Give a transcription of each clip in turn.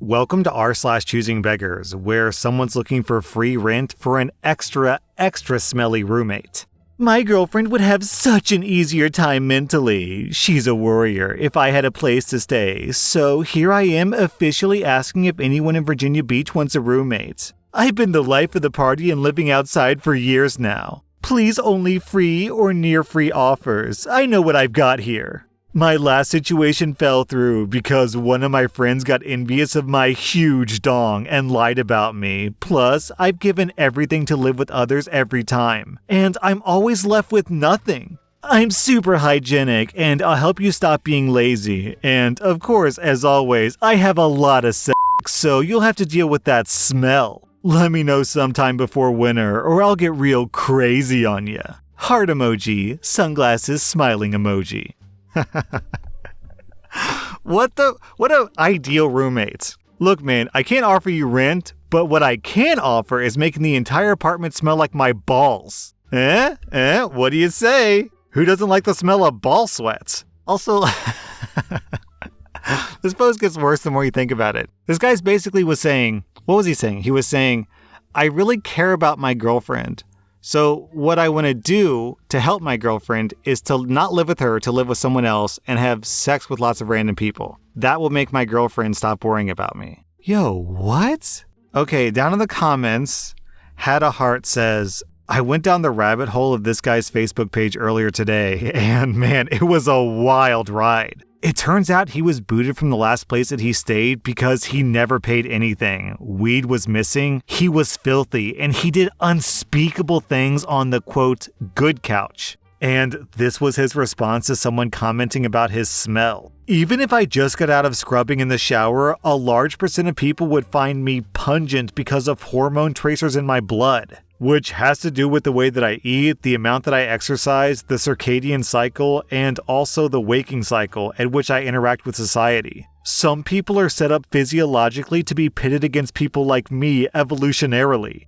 Welcome to rSlash Choosingbeggars, where someone's looking for free rent for an extra smelly roommate. My girlfriend would have such an easier time mentally. She's a worrier if I had a place to stay, so here I am officially asking if anyone in Virginia Beach wants a roommate. I've been the life of the party and living outside for years now. Please only free or near free offers. I know what I've got here. My last situation fell through because one of my friends got envious of my huge dong and lied about me. Plus, I've given everything to live with others every time, and I'm always left with nothing. I'm super hygienic, and I'll help you stop being lazy. And, of course, as always, I have a lot of sex, so you'll have to deal with that smell. Let me know sometime before winter, or I'll get real crazy on ya. Heart emoji, sunglasses, smiling emoji. What a ideal roommate. Look, man, I can't offer you rent, but what I can offer is making the entire apartment smell like my balls. What do you say? Who doesn't like the smell of ball sweats? Also, this post gets worse the more you think about it. This guy's basically was saying, what was he saying? He was saying, I really care about my girlfriend. So what I want to do to help my girlfriend is to not live with her, to live with someone else and have sex with lots of random people. That will make my girlfriend stop worrying about me. Yo, what? Okay, down in the comments, Had a Heart says, I went down the rabbit hole of this guy's Facebook page earlier today, and man, it was a wild ride. It turns out he was booted from the last place that he stayed because he never paid anything. Weed was missing, he was filthy, and he did unspeakable things on the, quote, good couch. And this was his response to someone commenting about his smell. Even if I just got out of scrubbing in the shower, a large percent of people would find me pungent because of hormone tracers in my blood, which has to do with the way that I eat, the amount that I exercise, the circadian cycle, and also the waking cycle at which I interact with society. Some people are set up physiologically to be pitted against people like me evolutionarily.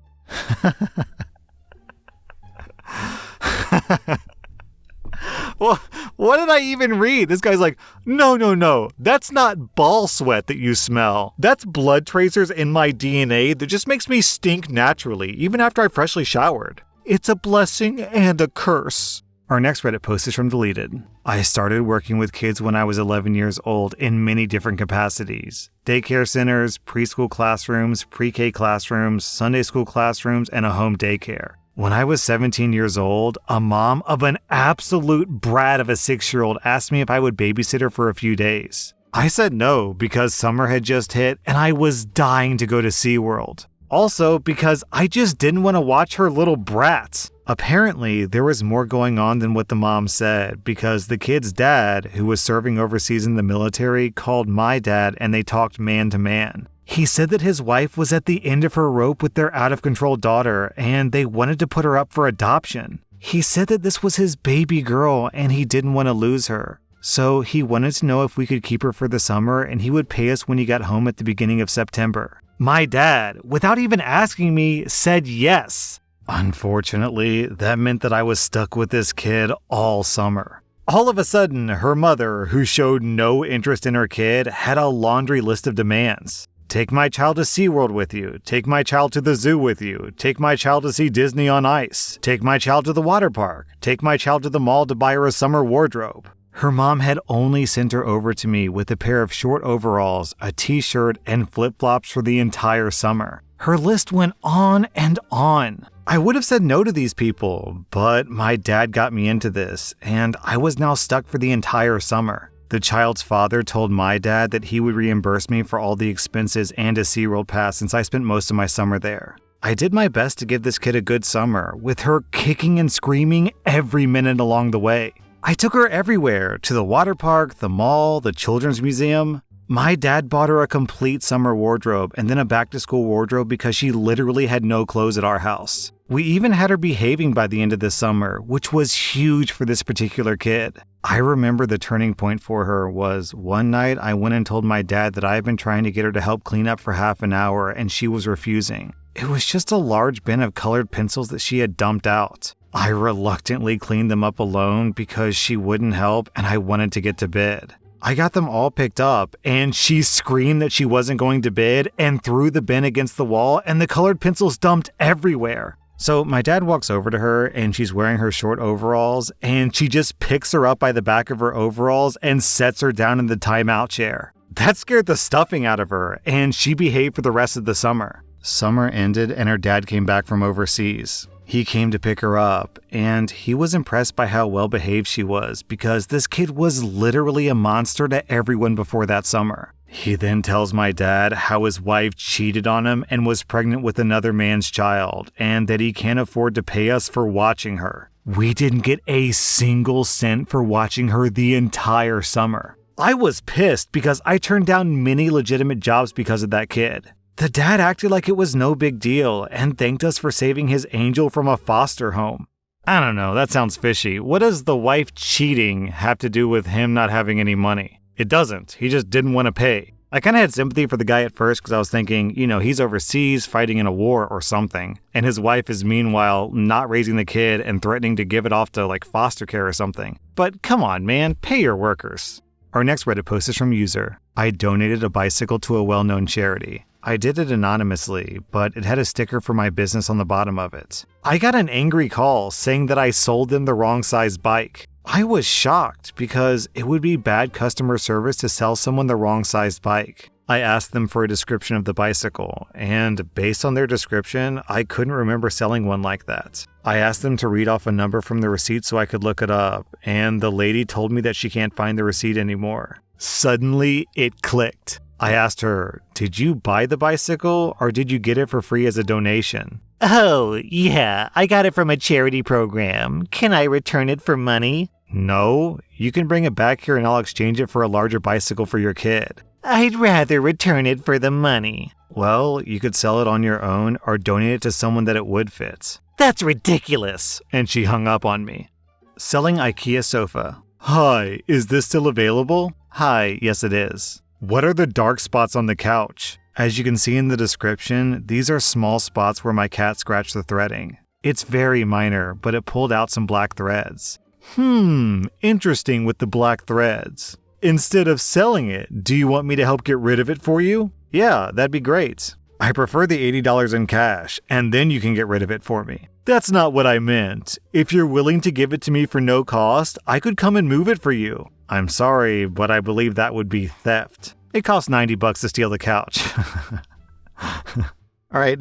Well, what did I even read? This guy's like, no, that's not ball sweat that you smell. That's blood tracers in my DNA that just makes me stink naturally, even after I freshly showered. It's a blessing and a curse. Our next Reddit post is from Deleted. I started working with kids when I was 11 years old in many different capacities. Daycare centers, preschool classrooms, pre-K classrooms, Sunday school classrooms, and a home daycare. When I was 17 years old, a mom of an absolute brat of a 6-year-old asked me if I would babysit her for a few days. I said no because summer had just hit and I was dying to go to SeaWorld. Also because I just didn't want to watch her little brats. Apparently, there was more going on than what the mom said because the kid's dad, who was serving overseas in the military, called my dad and they talked man to man. He said that his wife was at the end of her rope with their out-of-control daughter, and they wanted to put her up for adoption. He said that this was his baby girl, and he didn't want to lose her. So he wanted to know if we could keep her for the summer, and he would pay us when he got home at the beginning of September. My dad, without even asking me, said yes. Unfortunately, that meant that I was stuck with this kid all summer. All of a sudden, her mother, who showed no interest in her kid, had a laundry list of demands. Take my child to SeaWorld with you. Take my child to the zoo with you. Take my child to see Disney on Ice. Take my child to the water park. Take my child to the mall to buy her a summer wardrobe. Her mom had only sent her over to me with a pair of short overalls, a t-shirt, and flip-flops for the entire summer. Her list went on and on. I would have said no to these people, but my dad got me into this, and I was now stuck for the entire summer. The child's father told my dad that he would reimburse me for all the expenses and a SeaWorld pass since I spent most of my summer there. I did my best to give this kid a good summer, with her kicking and screaming every minute along the way. I took her everywhere, to the water park, the mall, the children's museum. My dad bought her a complete summer wardrobe and then a back-to-school wardrobe because she literally had no clothes at our house. We even had her behaving by the end of the summer, which was huge for this particular kid. I remember the turning point for her was one night I went and told my dad that I had been trying to get her to help clean up for half an hour and she was refusing. It was just a large bin of colored pencils that she had dumped out. I reluctantly cleaned them up alone because she wouldn't help and I wanted to get to bed. I got them all picked up, and she screamed that she wasn't going to bid and threw the bin against the wall, and the colored pencils dumped everywhere. So my dad walks over to her, and she's wearing her short overalls, and she just picks her up by the back of her overalls and sets her down in the timeout chair. That scared the stuffing out of her, and she behaved for the rest of the summer. Summer ended, and her dad came back from overseas. He came to pick her up, and he was impressed by how well behaved she was because this kid was literally a monster to everyone before that summer. He then tells my dad how his wife cheated on him and was pregnant with another man's child, and that he can't afford to pay us for watching her. We didn't get a single cent for watching her the entire summer. I was pissed because I turned down many legitimate jobs because of that kid. The dad acted like it was no big deal and thanked us for saving his angel from a foster home. I don't know, that sounds fishy. What does the wife cheating have to do with him not having any money? It doesn't. He just didn't want to pay. I kind of had sympathy for the guy at first because I was thinking, he's overseas fighting in a war or something, and his wife is meanwhile not raising the kid and threatening to give it off to foster care or something. But come on, man, pay your workers. Our next Reddit post is from user. I donated a bicycle to a well-known charity. I did it anonymously, but it had a sticker for my business on the bottom of it. I got an angry call saying that I sold them the wrong size bike. I was shocked because it would be bad customer service to sell someone the wrong sized bike. I asked them for a description of the bicycle, and based on their description, I couldn't remember selling one like that. I asked them to read off a number from the receipt so I could look it up, and the lady told me that she can't find the receipt anymore. Suddenly, it clicked. I asked her, "Did you buy the bicycle or did you get it for free as a donation?" "Oh, yeah, I got it from a charity program. Can I return it for money?" "No, you can bring it back here and I'll exchange it for a larger bicycle for your kid." "I'd rather return it for the money." "Well, you could sell it on your own or donate it to someone that it would fit." "That's ridiculous." And she hung up on me. Selling IKEA sofa. "Hi, is this still available?" "Hi, yes it is." "What are the dark spots on the couch?" As you can see in the description, these are small spots where my cat scratched the threading. It's very minor, but it pulled out some black threads. Interesting with the black threads. Instead of selling it, do you want me to help get rid of it for you? Yeah, that'd be great. I prefer the $80 in cash, and then you can get rid of it for me. That's not what I meant. If you're willing to give it to me for no cost, I could come and move it for you. I'm sorry, but I believe that would be theft. It costs $90 to steal the couch. All right.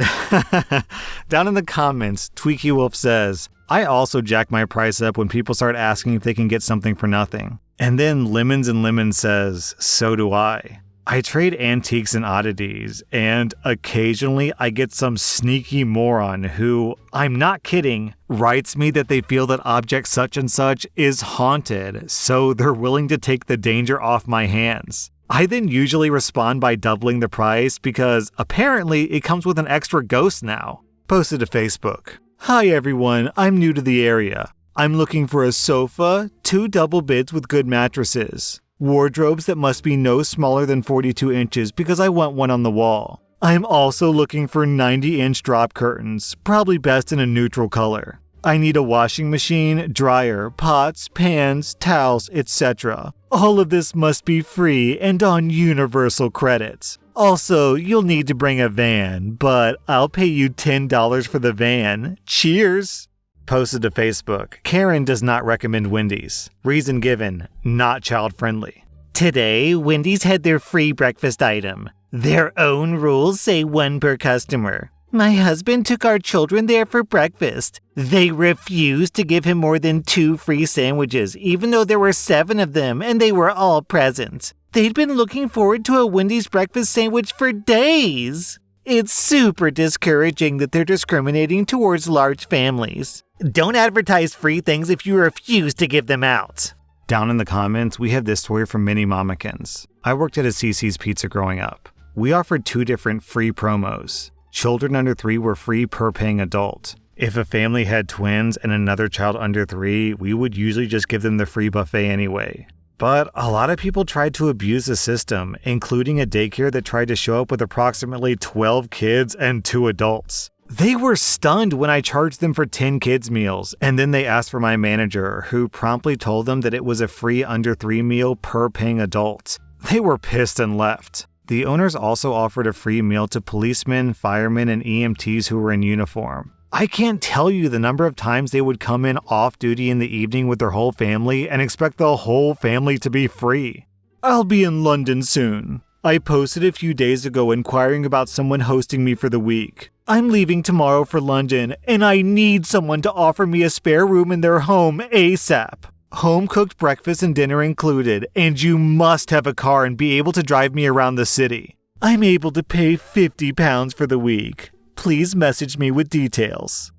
Down in the comments, Tweaky Wolf says, I also jack my price up when people start asking if they can get something for nothing. And then Lemons and Lemons says, so do I. I trade antiques and oddities, and occasionally I get some sneaky moron who, I'm not kidding, writes me that they feel that object such and such is haunted, so they're willing to take the danger off my hands. I then usually respond by doubling the price because apparently it comes with an extra ghost now. Posted to Facebook. Hi everyone, I'm new to the area. I'm looking for a sofa, 2 double beds with good mattresses. Wardrobes that must be no smaller than 42 inches because I want one on the wall. I'm also looking for 90-inch drop curtains, probably best in a neutral color. I need a washing machine, dryer, pots, pans, towels, etc. All of this must be free and on universal credits. Also, you'll need to bring a van, but I'll pay you $10 for the van. Cheers! Posted to Facebook. Karen does not recommend Wendy's. Reason given, not child-friendly. Today, Wendy's had their free breakfast item. Their own rules say 1 per customer. My husband took our children there for breakfast. They refused to give him more than 2 free sandwiches, even though there were 7 of them and they were all present. They'd been looking forward to a Wendy's breakfast sandwich for days. It's super discouraging that they're discriminating towards large families. Don't advertise free things if you refuse to give them out. Down in the comments, we have this story from Mini Mamikins. I worked at a CC's Pizza growing up. We offered 2 different free promos. Children under 3 were free per paying adult. If a family had twins and another child under 3, we would usually just give them the free buffet anyway. But a lot of people tried to abuse the system, including a daycare that tried to show up with approximately 12 kids and 2 adults. They were stunned when I charged them for 10 kids' meals, and then they asked for my manager, who promptly told them that it was a free under 3 meal per paying adult. They were pissed and left. The owners also offered a free meal to policemen, firemen, and EMTs who were in uniform. I can't tell you the number of times they would come in off duty in the evening with their whole family and expect the whole family to be free. I'll be in London soon. I posted a few days ago inquiring about someone hosting me for the week. I'm leaving tomorrow for London, and I need someone to offer me a spare room in their home ASAP. Home-cooked breakfast and dinner included, and you must have a car and be able to drive me around the city. I'm able to pay £50 for the week. Please message me with details.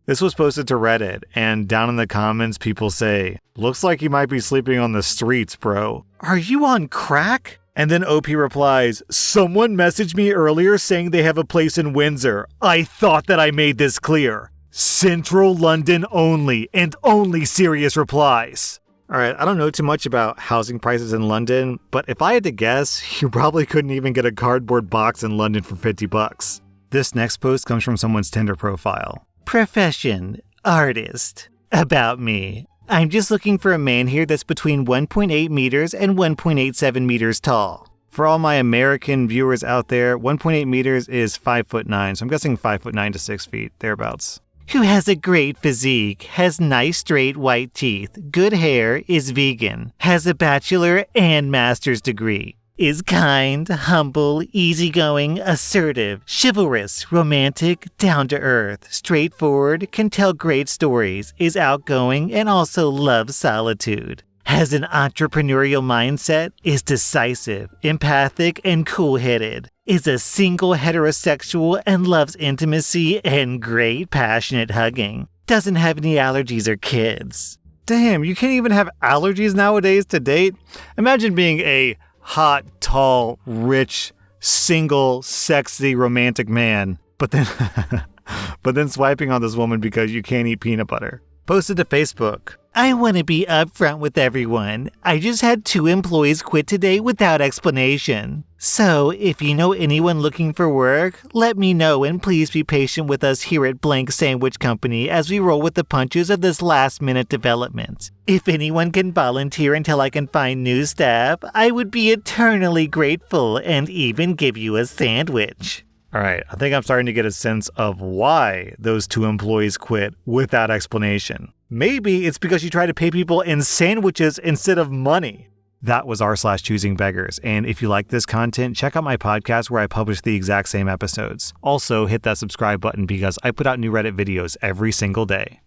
This was posted to Reddit, and down in the comments people say, looks like you might be sleeping on the streets, bro. Are you on crack? And then OP replies, someone messaged me earlier saying they have a place in Windsor. I thought that I made this clear. Central London only, and only serious replies. Alright, I don't know too much about housing prices in London, but if I had to guess, you probably couldn't even get a cardboard box in London for $50. This next post comes from someone's Tinder profile. Profession, artist. About me. I'm just looking for a man here that's between 1.8 meters and 1.87 meters tall. For all my American viewers out there, 1.8 meters is 5'9", so I'm guessing 5'9" to 6 feet, thereabouts. Who has a great physique, has nice straight white teeth, good hair, is vegan, has a bachelor and master's degree, is kind, humble, easygoing, assertive, chivalrous, romantic, down-to-earth, straightforward, can tell great stories, is outgoing, and also loves solitude. Has an entrepreneurial mindset, is decisive, empathic, and cool-headed, is a single heterosexual and loves intimacy and great passionate hugging. Doesn't have any allergies or kids. Damn, you can't even have allergies nowadays to date? Imagine being a hot, tall, rich, single, sexy, romantic man, but then swiping on this woman because you can't eat peanut butter. Posted to Facebook. I want to be upfront with everyone. I just had 2 employees quit today without explanation. So, if you know anyone looking for work, let me know and please be patient with us here at Blank Sandwich Company as we roll with the punches of this last-minute development. If anyone can volunteer until I can find new staff, I would be eternally grateful and even give you a sandwich. Alright, I think I'm starting to get a sense of why those 2 employees quit without explanation. Maybe it's because you try to pay people in sandwiches instead of money. That was r/choosingbeggars, and if you like this content, check out my podcast where I publish the exact same episodes. Also, hit that subscribe button because I put out new Reddit videos every single day.